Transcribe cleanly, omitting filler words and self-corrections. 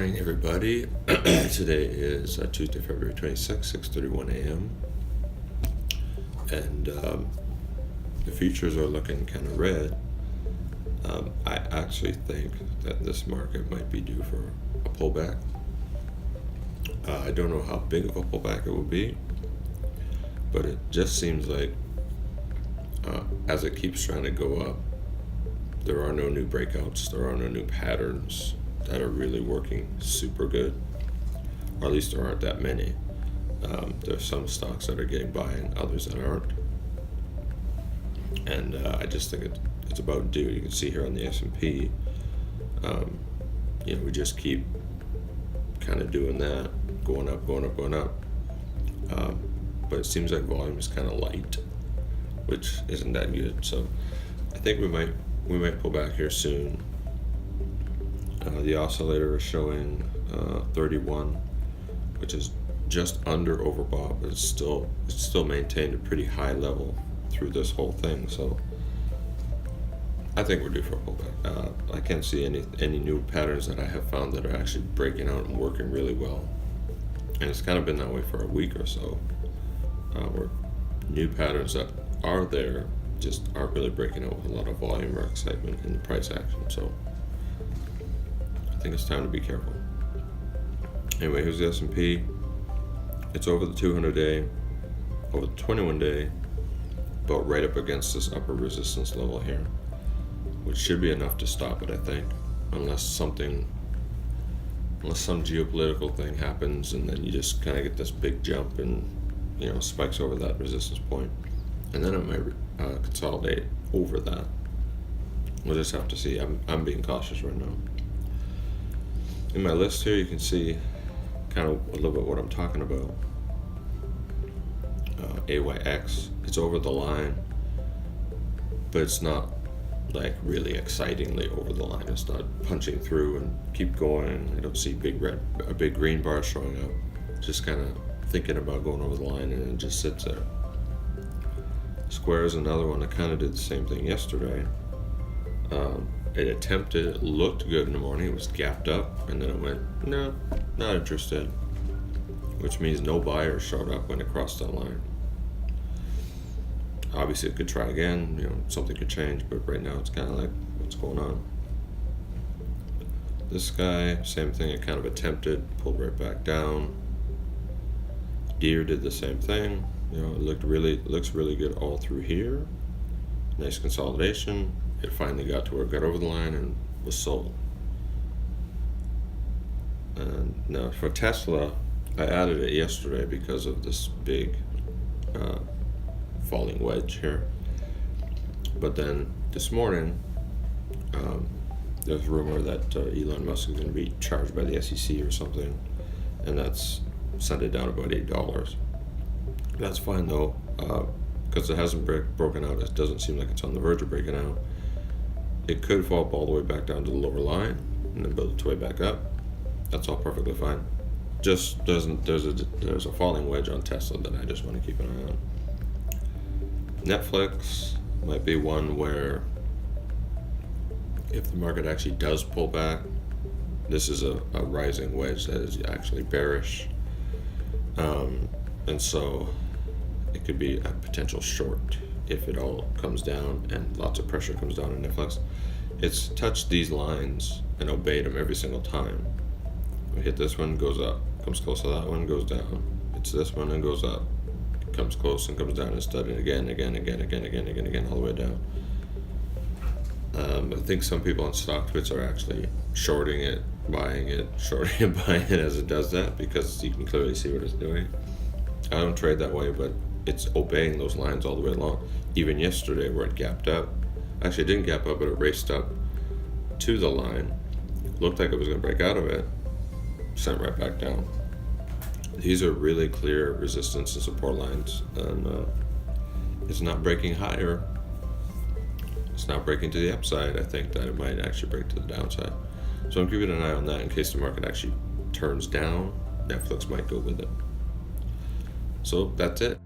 morning, everybody. Today is Tuesday, February 26th, 6:31 a.m. And the futures are looking kind of red. I actually think that this market might be due for a pullback. I don't know how big of a pullback it will be, but it just seems like as it keeps trying to go up, there are no new breakouts, there are no new patterns that are really working super good, or at least there aren't that many. There's some stocks that are getting by and others that aren't. And I just think it's about due. You can see here on the S&P, we just keep kind of doing that, going up. But it seems like volume is kind of light, which isn't that good. So I think we might pull back here soon. The oscillator is showing 31, which is just under overbought, but it's still maintained a pretty high level through this whole thing. So I think we're due for a pullback. I can't see any new patterns that I have found that are actually breaking out and working really well, and it's kind of been that way for a week or so. Where new patterns that are there just aren't really breaking out with a lot of volume or excitement in the price action. So I think it's time to be careful. Anyway, here's the S&P. It's over the 200-day, over the 21-day, but right up against this upper resistance level here, which should be enough to stop it, I think, unless some geopolitical thing happens and then you just kind of get this big jump and spikes over that resistance point, and then it might consolidate over that. We'll just have to see. I'm being cautious right now. In my list here, you can see kind of a little bit what I'm talking about. AYX, it's over the line, but it's not like really excitingly over the line. It's not punching through and keep going. I don't see a big green bar showing up. Just kind of thinking about going over the line, and it just sits there. Square is another one that kind of did the same thing yesterday. It looked good in the morning, it was gapped up, and then it went, no, not interested, which means no buyers showed up when it crossed that line. Obviously it could try again, something could change, but right now it's kind of like, what's going on? This guy, same thing, it kind of attempted, pulled right back down. Deer did the same thing. It looks really good all through here. Nice consolidation. It finally got to where it got over the line and was sold. And now for Tesla, I added it yesterday because of this big falling wedge here. But then this morning, there's rumor that Elon Musk is going to be charged by the SEC or something, and that's sent it down about $8. That's fine though, because it hasn't broken out. It doesn't seem like it's on the verge of breaking out. It could fall all the way back down to the lower line and then build its way back up. That's all perfectly fine. Just there's a falling wedge on Tesla that I just want to keep an eye on. Netflix might be one where if the market actually does pull back, this is a rising wedge that is actually bearish. And so it could be a potential short if it all comes down and lots of pressure comes down on Netflix. It's touched these lines and obeyed them every single time. We hit this one, goes up, comes close to that one, goes down. It's this one and goes up, comes close and comes down instead, and again, all the way down. I think some people on StockTwits are actually shorting it, buying it, shorting and buying it as it does that, because you can clearly see what it's doing. I don't trade that way, but it's obeying those lines all the way along. Even yesterday where it gapped up, actually it didn't gap up, but it raced up to the line, looked like it was going to break out of it, sent right back down. These are really clear resistance and support lines, and it's not breaking higher. It's not breaking to the upside. I think that it might actually break to the downside. So I'm keeping an eye on that in case the market actually turns down. Netflix might go with it. So that's it.